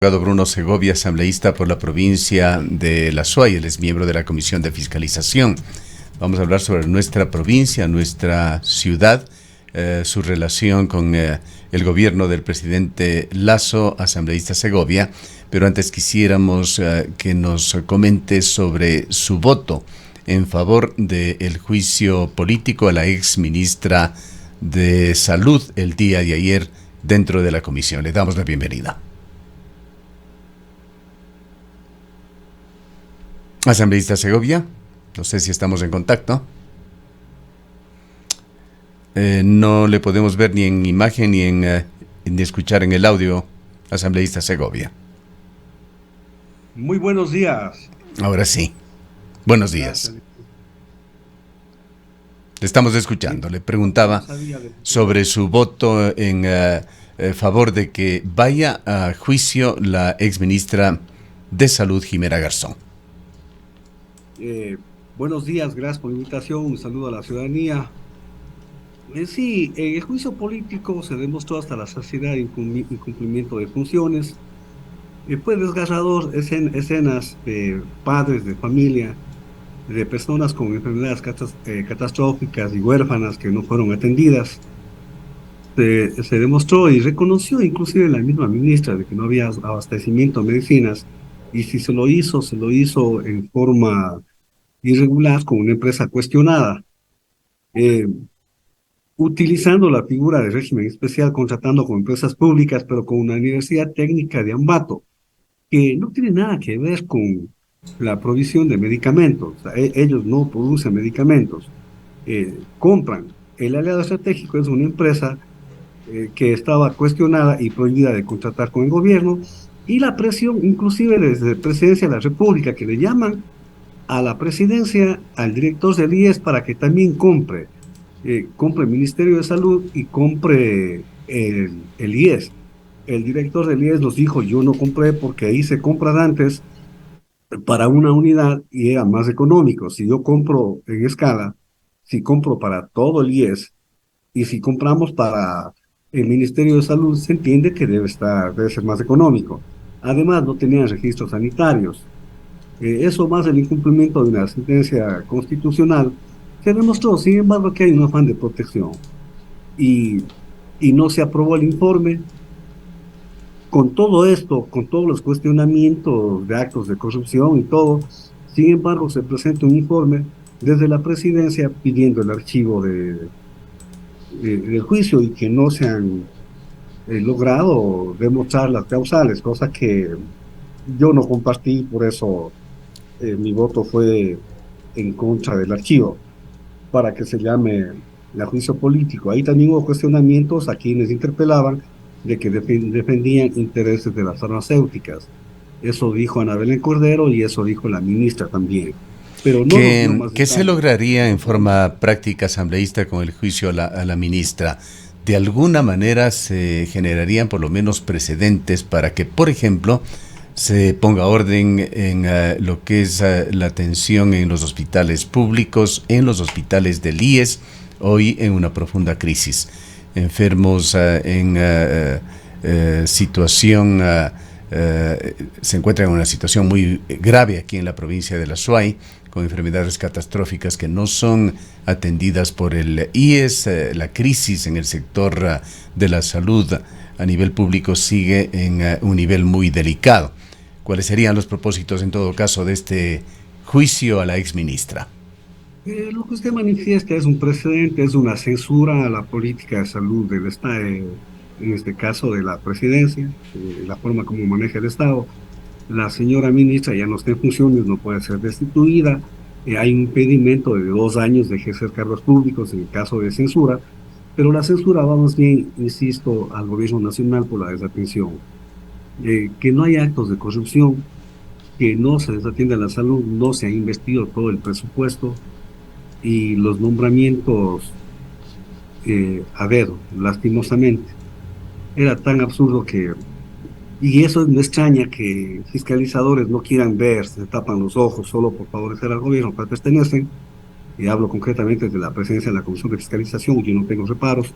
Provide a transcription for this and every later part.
Abogado Bruno Segovia, asambleísta por la provincia de La Suay, él es miembro de la Comisión de Fiscalización. Vamos a hablar sobre nuestra provincia, nuestra ciudad, su relación con el gobierno del presidente Lasso, asambleísta Segovia, pero antes quisiéramos que nos comente sobre su voto en favor del juicio político a la ex ministra de Salud el día de ayer dentro de la comisión. Le damos la bienvenida. Asambleísta Segovia, no sé si estamos en contacto. No le podemos ver ni en imagen ni escuchar en el audio, asambleísta Segovia. Muy buenos días. Ahora sí. Buenos días. Gracias. Le estamos Sí, escuchando. Le preguntaba no sabía de sobre su voto en favor de que vaya a juicio la exministra de Salud, Jimena Garzón. eh, Buenos días, gracias por la invitación. Un saludo a la ciudadanía. Sí, en el juicio político se demostró hasta la saciedad incumplimiento de funciones. Fue desgarrador escenas de padres de familia, de personas con enfermedades catastróficas y huérfanas que no fueron atendidas. Se demostró y reconoció inclusive la misma ministra de que no había abastecimiento de medicinas, y si se lo hizo en forma irregular con una empresa cuestionada, eh, utilizando la figura de régimen especial, contratando con empresas públicas, pero con una universidad técnica de Ambato, que no tiene nada que ver con la provisión de medicamentos. O sea, ellos no producen medicamentos, compran. El aliado estratégico es una empresa que estaba cuestionada y prohibida de contratar con el gobierno, y la presión inclusive desde la Presidencia de la República, que le llaman a la presidencia, al director del IES, para que también compre el Ministerio de Salud y compre el IES. El director del IES nos dijo: yo no compré porque ahí se compran antes para una unidad y era más económico. Si yo compro en escala, si compro para todo el IES, y si compramos para el Ministerio de Salud, se entiende que debe ser más económico. Además, no tenían registros sanitarios. Eso, más el incumplimiento de una sentencia constitucional, se demostró, sin embargo, que hay un afán de protección. Y, y no se aprobó el informe. Con todo esto, con todos los cuestionamientos de actos de corrupción y todo, sin embargo, se presenta un informe desde la presidencia pidiendo el archivo del juicio, y que no se han logrado demostrar las causales, cosa que yo no compartí. Por eso mi voto fue en contra del archivo, para que se llame a juicio político. Ahí también hubo cuestionamientos a quienes interpelaban de que defendían intereses de las farmacéuticas. Eso dijo Ana Belén Cordero y eso dijo la ministra también, pero no nos dio más ¿Qué se detalles. lograría en forma práctica, asambleísta, con el juicio a la ministra? De alguna manera se generarían por lo menos precedentes para que, por ejemplo, se ponga orden en lo que es la atención en los hospitales públicos, en los hospitales del IES, hoy en una profunda crisis. Enfermos situación, se encuentran en una situación muy grave aquí en la provincia de La Suay, con enfermedades catastróficas que no son atendidas por el IES. La crisis en el sector de la salud a nivel público sigue en un nivel muy delicado. ¿Cuáles serían los propósitos, en todo caso, de este juicio a la exministra? Lo que usted manifiesta es un precedente, es una censura a la política de salud del Estado, en este caso de la presidencia, la forma como maneja el Estado. La señora ministra ya no está en funciones, no puede ser destituida. Hay un impedimento de 2 años de ejercer cargos públicos en el caso de censura, pero la censura va más bien, insisto, al gobierno nacional por la desatención. Que no hay actos de corrupción, que no se desatiende la salud, no se ha investido todo el presupuesto, y los nombramientos a dedo, lastimosamente. Era tan absurdo que, y eso me extraña que fiscalizadores no quieran ver, se tapan los ojos solo por favorecer al gobierno para pertenecen, y hablo concretamente de la presencia de la Comisión de Fiscalización, yo no tengo reparos.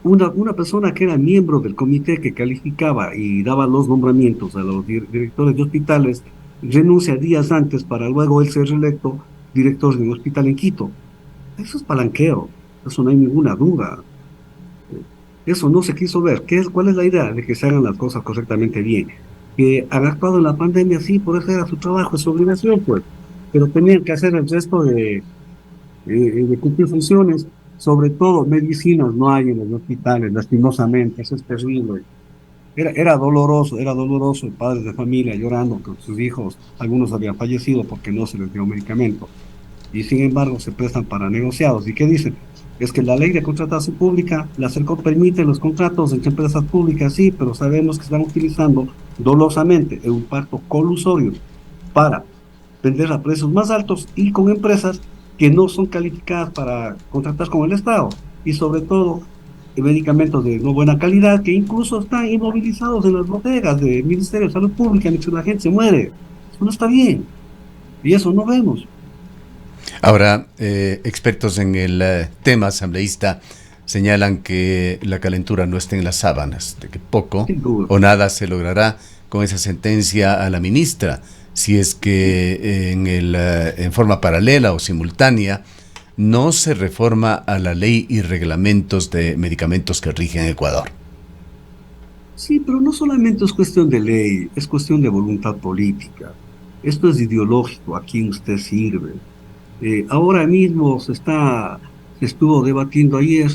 una persona que era miembro del comité que calificaba y daba los nombramientos a los directores de hospitales, renuncia días antes para luego él ser reelecto director de un hospital en Quito. Eso es palanqueo, eso no hay ninguna duda. Eso no se quiso ver. ¿Cuál es la idea? De que se hagan las cosas correctamente bien. Que han actuado en la pandemia, sí, por eso era su trabajo, es su obligación, pues. Pero tenían que hacer el resto de cumplir funciones, sobre todo medicinas no hay en los hospitales, lastimosamente, eso es terrible. Era doloroso el padre de familia llorando con sus hijos, algunos habían fallecido porque no se les dio medicamento y sin embargo se prestan para negociados. ¿Y qué dicen? Es que la ley de contratación pública, la CERCO permite los contratos entre empresas públicas, sí, pero sabemos que están utilizando dolosamente un pacto colusorio para vender a precios más altos y con empresas que no son calificadas para contratar con el Estado. Y sobre todo, medicamentos de no buena calidad que incluso están inmovilizados en las bodegas del Ministerio de Salud Pública mientras la gente se muere. Eso no está bien. Y eso no vemos. Ahora, expertos en el tema asambleísta señalan que la calentura no está en las sábanas, de que poco Sin duda. o nada se logrará con esa sentencia a la ministra, si es que en forma paralela o simultánea no se reforma a la ley y reglamentos de medicamentos que rigen Ecuador. Sí, pero no solamente es cuestión de ley, es cuestión de voluntad política. Esto es ideológico, a quién usted sirve. Ahora mismo se estuvo debatiendo ayer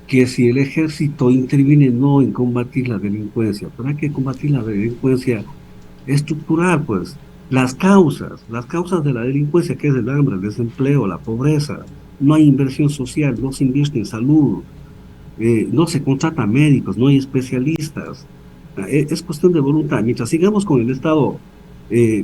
que si el ejército interviene no en combatir la delincuencia, pero hay que combatir la delincuencia estructural, pues, las causas de la delincuencia, que es el hambre, el desempleo, la pobreza, no hay inversión social, no se invierte en salud, no se contratan médicos, no hay especialistas. Es cuestión de voluntad. Mientras sigamos con el Estado,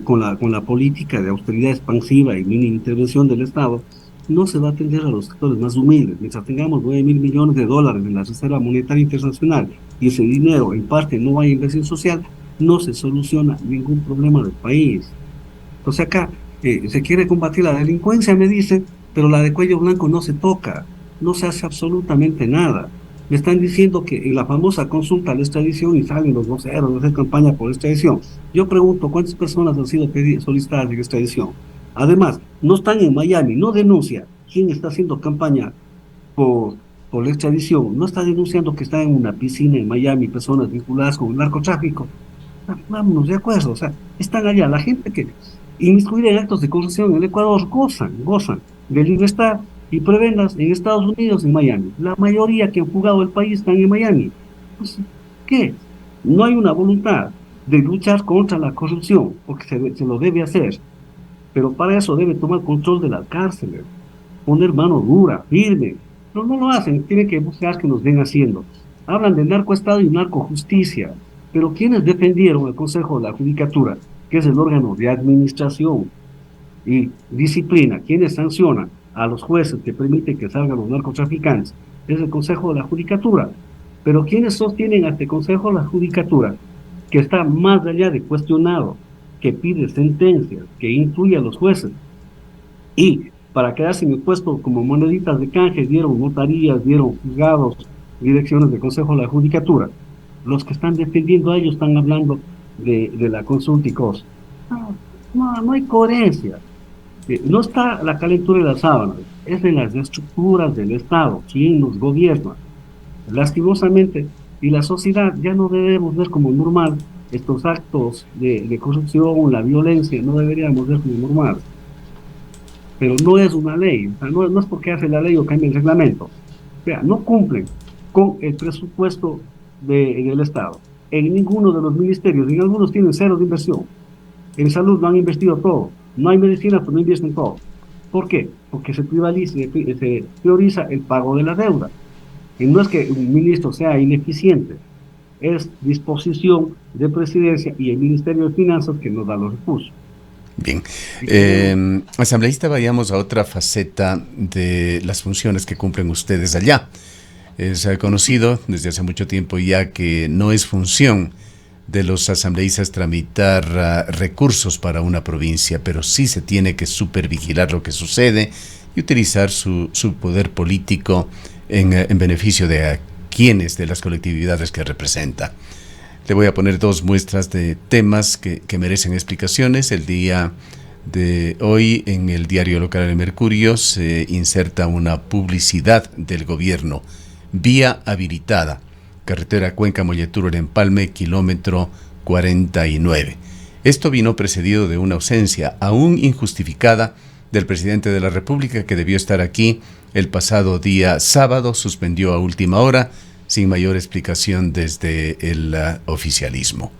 con la política de austeridad expansiva y mini intervención del Estado, no se va a atender a los sectores más humildes. Mientras tengamos 9.000 millones de dólares en la Reserva Monetaria Internacional y ese dinero en parte no va a inversión social, no se soluciona ningún problema del país. Entonces acá se quiere combatir la delincuencia, me dicen, pero la de cuello blanco no se toca, no se hace absolutamente nada. Me están diciendo que en la famosa consulta a la extradición y salen los voceros a hacer campaña por extradición. Yo pregunto, ¿cuántas personas han sido solicitadas en extradición? Además, no están en Miami, no denuncia quién está haciendo campaña por, por la extradición, no está denunciando que está en una piscina en Miami personas vinculadas con el narcotráfico. Vámonos de acuerdo, o sea, están allá. La gente que inmiscuida en actos de corrupción en el Ecuador gozan de libertad y prebendas en Estados Unidos, en Miami. La mayoría que han jugado el país están en Miami. Entonces, ¿qué? No hay una voluntad de luchar contra la corrupción, porque se lo debe hacer, pero para eso debe tomar control de las cárceles, poner mano dura, firme, pero no lo hacen, tienen que buscar que nos ven haciendo. Hablan de narcoestado y narcojusticia, pero ¿quiénes defendieron el Consejo de la Judicatura, que es el órgano de administración y disciplina? ¿Quiénes sancionan a los jueces que permiten que salgan los narcotraficantes? Es el Consejo de la Judicatura. Pero ¿quiénes sostienen a este Consejo de la Judicatura, que está más allá de cuestionado, que pide sentencias, que influye a los jueces? Y para quedarse en el puesto como moneditas de canje, dieron notarías, dieron juzgados, direcciones del Consejo de la Judicatura. Los que están defendiendo a ellos están hablando de la consulta y cosas. No hay coherencia. No está la calentura de las sábanas, es en las estructuras del Estado, quien nos gobierna. Lastimosamente, y la sociedad ya no debemos ver como normal estos actos de corrupción, la violencia, no deberíamos ver como normal. Pero no es una ley, o sea, no es porque hace la ley o cambia el reglamento. O sea, no cumplen con el presupuesto del Estado. En ninguno de los ministerios, en algunos tienen cero de inversión. En salud no han investido todo. No hay medicina, pues no invierten todo. ¿Por qué? Porque se prioriza el pago de la deuda. Y no es que un ministro sea ineficiente, es disposición de presidencia y el Ministerio de Finanzas que nos da los recursos. Bien. Asambleísta, vayamos a otra faceta de las funciones que cumplen ustedes allá. Es conocido desde hace mucho tiempo ya que no es función de los asambleístas tramitar recursos para una provincia, pero sí se tiene que supervigilar lo que sucede y utilizar su poder político en beneficio de quienes, de las colectividades que representa. Le voy a poner dos muestras de temas que merecen explicaciones. El día de hoy en el diario local El Mercurio se inserta una publicidad del gobierno: vía habilitada, carretera Cuenca-Molleturo, el Empalme, kilómetro 49. Esto vino precedido de una ausencia aún injustificada del presidente de la República, que debió estar aquí el pasado día sábado, suspendió a última hora sin mayor explicación desde el oficialismo.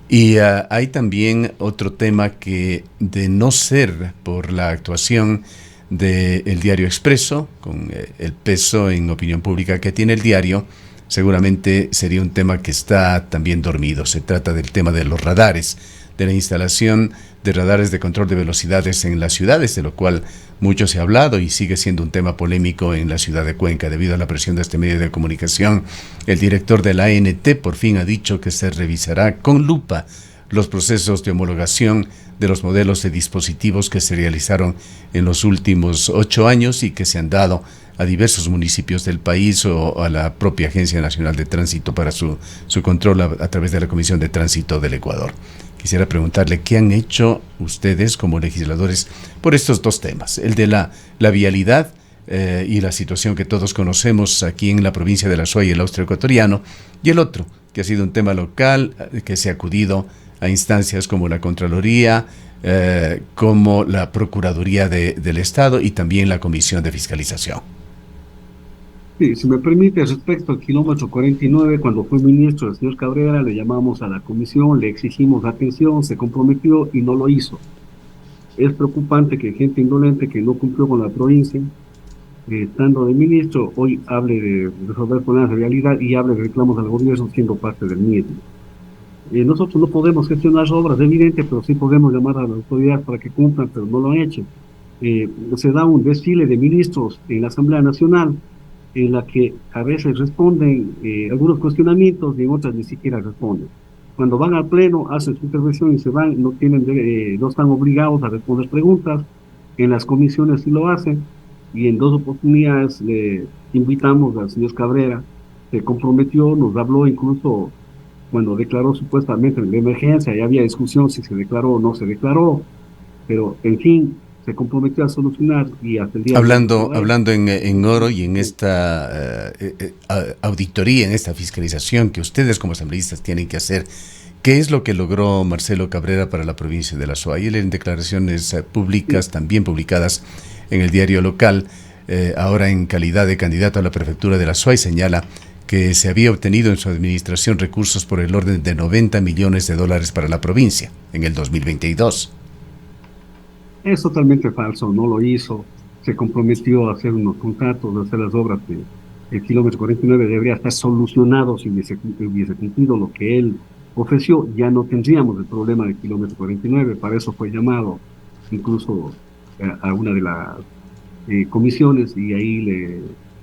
Y hay también otro tema que, de no ser por la actuación del diario Expreso, con el peso en opinión pública que tiene el diario, seguramente sería un tema que está también dormido. Se trata del tema de los radares, de la instalación de radares de control de velocidades en las ciudades, de lo cual mucho se ha hablado y sigue siendo un tema polémico en la ciudad de Cuenca. Debido a la presión de este medio de comunicación, el director de la ANT por fin ha dicho que se revisará con lupa los procesos de homologación de los modelos de dispositivos que se realizaron en los últimos 8 años y que se han dado a diversos municipios del país o a la propia Agencia Nacional de Tránsito para su control a través de la Comisión de Tránsito del Ecuador. Quisiera preguntarle qué han hecho ustedes como legisladores por estos dos temas, el de la vialidad y la situación que todos conocemos aquí en la provincia de La Suay y el Austro Ecuatoriano, y el otro, que ha sido un tema local, que se ha acudido a instancias como la Contraloría, como la Procuraduría del Estado y también la Comisión de Fiscalización. Sí, si me permite, respecto al kilómetro 49, cuando fue ministro el señor Cabrera, le llamamos a la comisión, le exigimos atención, se comprometió y no lo hizo. Es preocupante que gente indolente que no cumplió con la provincia, estando de ministro, hoy hable de resolver problemas de vialidad y hable de reclamos al gobierno siendo parte del mismo. Nosotros no podemos gestionar obras, es evidente, pero sí podemos llamar a la autoridad para que cumplan, pero no lo han hecho. Se da un desfile de ministros en la Asamblea Nacional, en la que a veces responden algunos cuestionamientos y en otras ni siquiera responden. Cuando van al pleno, hacen su intervención y se van, no están obligados a responder preguntas. En las comisiones sí lo hacen, y en 2 oportunidades le invitamos al señor Cabrera, se comprometió, nos habló incluso cuando declaró supuestamente de emergencia, ya había discusión si se declaró o no se declaró, pero en fin, se comprometió a solucionar y hasta el día hablando en oro y en esta auditoría, en esta fiscalización que ustedes como asambleístas tienen que hacer, ¿qué es lo que logró Marcelo Cabrera para la provincia de La Suay? Él, en declaraciones públicas, también publicadas en el diario local, ahora en calidad de candidato a la prefectura de La Suay, señala que se había obtenido en su administración recursos por el orden de $90 millones para la provincia en el 2022. Es totalmente falso, no lo hizo. Se comprometió a hacer unos contratos, a hacer las obras de el kilómetro 49 debería estar solucionado si hubiese cumplido lo que él ofreció. Ya no tendríamos el problema del kilómetro 49, para eso fue llamado incluso a una de las comisiones y ahí le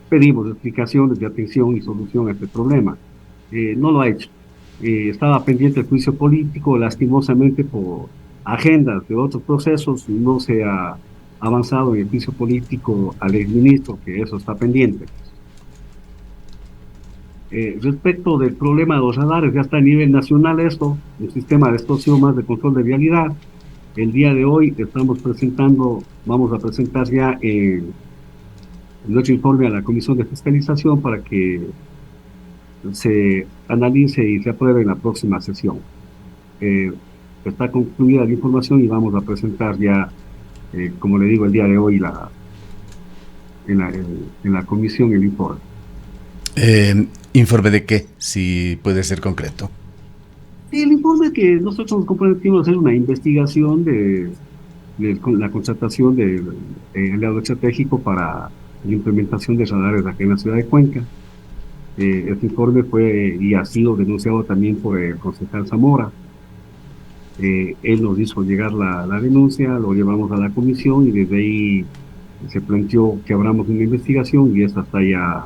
pedimos explicaciones de atención y solución a este problema. No lo ha hecho. Estaba pendiente el juicio político, lastimosamente por agendas de otros procesos, no se ha avanzado en el juicio político al exministro, que eso está pendiente. Respecto del problema de los radares, ya está a nivel nacional esto, el sistema de estos más de control de vialidad. El día de hoy vamos a presentar ya nuestro informe a la Comisión de Fiscalización para que se analice y se apruebe en la próxima sesión. Está concluida la información y vamos a presentar ya, como le digo, el día de hoy en la comisión el informe. ¿Informe de qué? Si puede ser concreto. El informe que nosotros nos comprometimos a hacer una investigación de la contratación del aliado estratégico para la implementación de radares aquí en la ciudad de Cuenca. Este informe fue y ha sido denunciado también por el concejal Zamora. Él nos hizo llegar la denuncia, lo llevamos a la comisión y desde ahí se planteó que abramos una investigación y esta está ya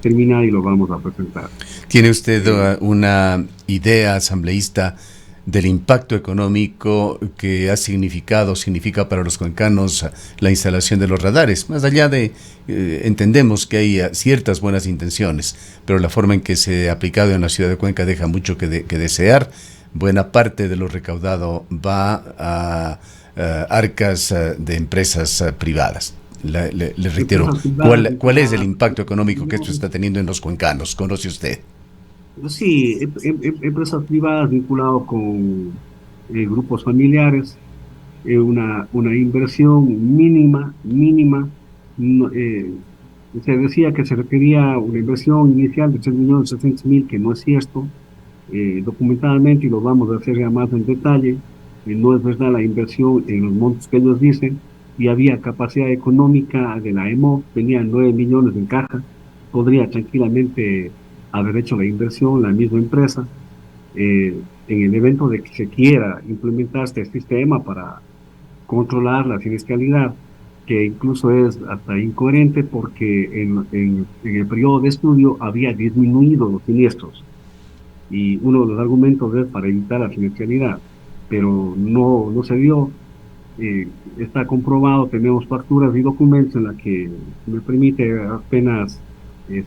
terminada y lo vamos a presentar. ¿Tiene usted una idea, asambleísta, del impacto económico que significa para los cuencanos la instalación de los radares. Más allá de, entendemos que hay ciertas buenas intenciones, pero la forma en que se ha aplicado en la ciudad de Cuenca deja mucho que desear. Buena parte de lo recaudado va a arcas de empresas privadas. Le reitero, ¿cuál es el impacto económico que esto está teniendo en los cuencanos? ¿Conoce usted? Sí, empresas privadas vinculadas con grupos familiares, una inversión mínima. No, se decía que se requería una inversión inicial de 3.700.000, que no es cierto, documentadamente, y lo vamos a hacer ya más en detalle. No es verdad la inversión en los montos que ellos dicen, y había capacidad económica de la EMO, tenían 9 millones en caja, podría tranquilamente haber hecho la inversión la misma empresa. En el evento de que se quiera implementar este sistema para controlar la siniestralidad, que incluso es hasta incoherente porque en el periodo de estudio había disminuido los siniestros, y uno de los argumentos es para evitar la siniestralidad, pero no se dio. Está comprobado, tenemos facturas y documentos en la que, si me permite, apenas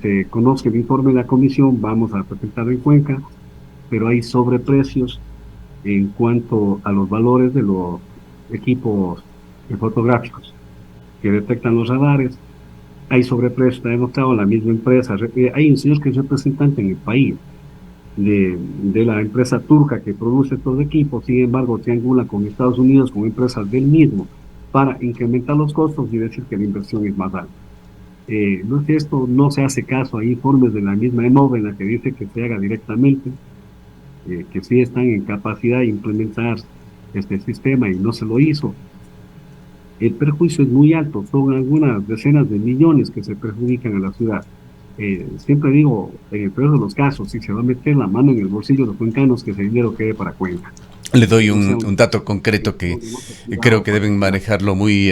se conozca el informe de la comisión, vamos a presentarlo en Cuenca, pero hay sobreprecios en cuanto a los valores de los equipos fotográficos que detectan los radares. Hay sobreprecios, está demostrado en la misma empresa. Hay un señor que es representante en el país de la empresa turca que produce estos equipos, sin embargo triangula con Estados Unidos, con empresas del mismo, para incrementar los costos y decir que la inversión es más alta. No es esto, no se hace caso a informes de la misma EMOVE en la que dice que se haga directamente, que sí están en capacidad de implementar este sistema y no se lo hizo. El perjuicio es muy alto, son algunas decenas de millones que se perjudican a la ciudad. Siempre digo, en el peor de los casos, si se va a meter la mano en el bolsillo de los cuencanos, que ese dinero quede para Cuenca. Le doy un dato concreto que creo que deben manejarlo muy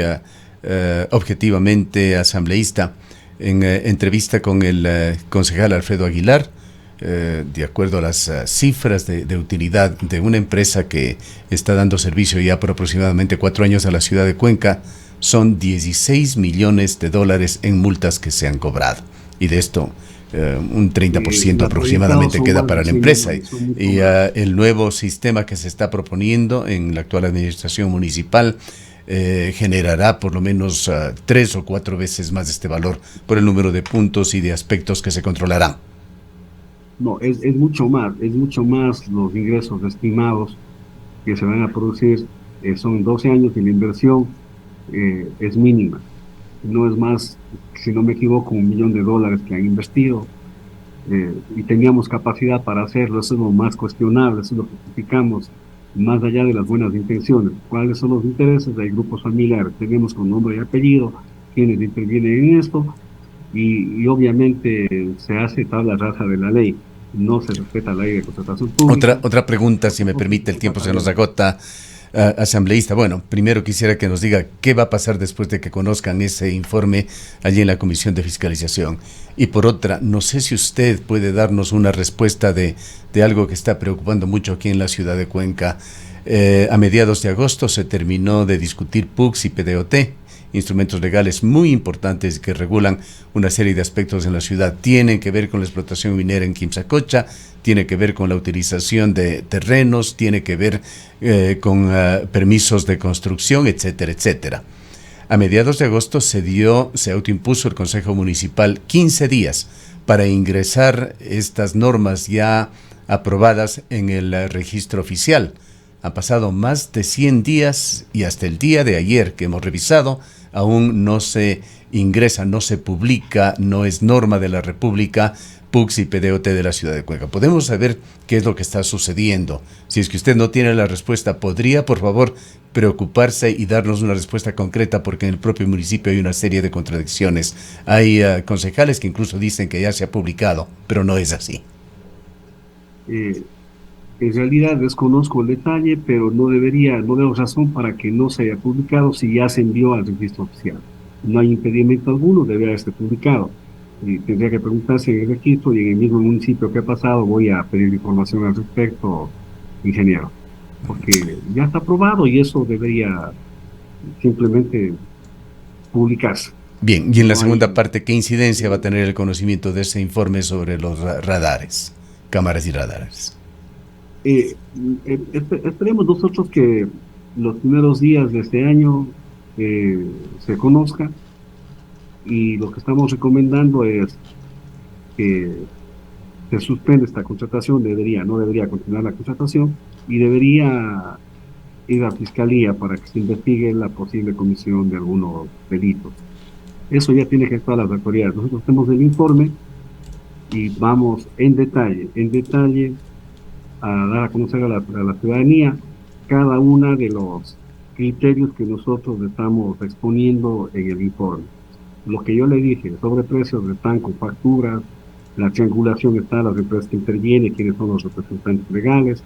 objetivamente, asambleísta. En entrevista con el concejal Alfredo Aguilar, de acuerdo a las cifras de utilidad de una empresa que está dando servicio ya por aproximadamente 4 años a la ciudad de Cuenca, son 16 millones de dólares en multas que se han cobrado. Y de esto, un 30% aproximadamente queda para la empresa. Y el nuevo sistema que se está proponiendo en la actual administración municipal generará por lo menos 3 o 4 veces más este valor por el número de puntos y de aspectos que se controlarán. No, es mucho más los ingresos estimados que se van a producir. Son 12 años y la inversión es mínima. No es más, si no me equivoco, $1 millón que han investido, y teníamos capacidad para hacerlo. Eso es lo más cuestionable, eso es lo que criticamos, más allá de las buenas intenciones. ¿Cuáles son los intereses? Hay grupos familiares, tenemos con nombre y apellido quienes intervienen en esto, y obviamente se hace tabla rasa de la ley. No se respeta la ley de contratación pública. Otra pregunta, si me permite, el tiempo se nos agota, asambleísta. Bueno, primero quisiera que nos diga qué va a pasar después de que conozcan ese informe allí en la Comisión de Fiscalización. Y por otra, no sé si usted puede darnos una respuesta de algo que está preocupando mucho aquí en la ciudad de Cuenca. A mediados de agosto se terminó de discutir PUCS y PDOT, instrumentos legales muy importantes que regulan una serie de aspectos en la ciudad. Tienen que ver con la explotación minera en Quimsacocha, tiene que ver con la utilización de terrenos, tiene que ver con permisos de construcción, etcétera, etcétera. A mediados de agosto se autoimpuso el Consejo Municipal 15 días para ingresar estas normas ya aprobadas en el registro oficial. Han pasado más de 100 días y hasta el día de ayer que hemos revisado, aún no se ingresa, no se publica, no es norma de la República, PUCS y PDOT de la ciudad de Cuenca. Podemos saber qué es lo que está sucediendo. Si es que usted no tiene la respuesta, ¿podría, por favor, preocuparse y darnos una respuesta concreta? Porque en el propio municipio hay una serie de contradicciones. Hay concejales que incluso dicen que ya se ha publicado, pero no es así. En realidad desconozco el detalle, pero no veo razón para que no se haya publicado si ya se envió al registro oficial. No hay impedimento alguno, debe estar publicado. Y tendría que preguntarse en el registro y en el mismo municipio que ha pasado. Voy a pedir información al respecto, ingeniero. porque ya está aprobado y eso debería simplemente publicarse. Bien, y en la No segunda hay, parte, ¿qué incidencia va a tener el conocimiento de ese informe sobre los radares, cámaras y radares? esperemos nosotros que los primeros días de este año se conozca, y lo que estamos recomendando es que se suspende esta contratación, no debería continuar la contratación y debería ir a fiscalía para que se investigue la posible comisión de algunos delitos. Eso ya tiene que estar las autoridades. Nosotros tenemos el informe y vamos en detalle a dar a conocer a la ciudadanía cada uno de los criterios que nosotros estamos exponiendo en el informe. Lo que yo le dije, sobre precios están con facturas, la triangulación está, las empresas que intervienen, quiénes son los representantes legales,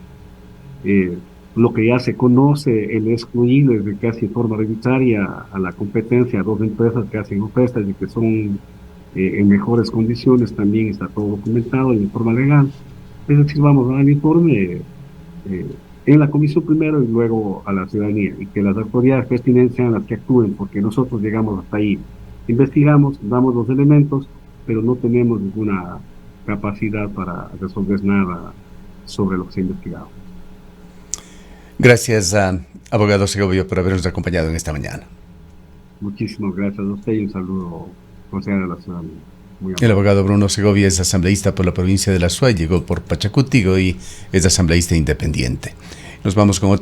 eh, lo que ya se conoce, el excluir desde casi en forma arbitraria a la competencia a dos empresas que hacen ofertas y que son en mejores condiciones, también está todo documentado y en forma legal. Es decir, vamos a dar el informe en la comisión primero y luego a la ciudadanía, y que las autoridades pertinentes sean las que actúen, porque nosotros llegamos hasta ahí. Investigamos, damos los elementos, pero no tenemos ninguna capacidad para resolver nada sobre lo que se ha investigado. Gracias, abogado Segovia, por habernos acompañado en esta mañana. Muchísimas gracias a usted y un saludo cordial a la ciudadanía. Muy El amable. abogado Bruno Segovia es asambleísta por la provincia de La Suay, llegó por Pachacuti y es asambleísta independiente. Nos vamos con otro.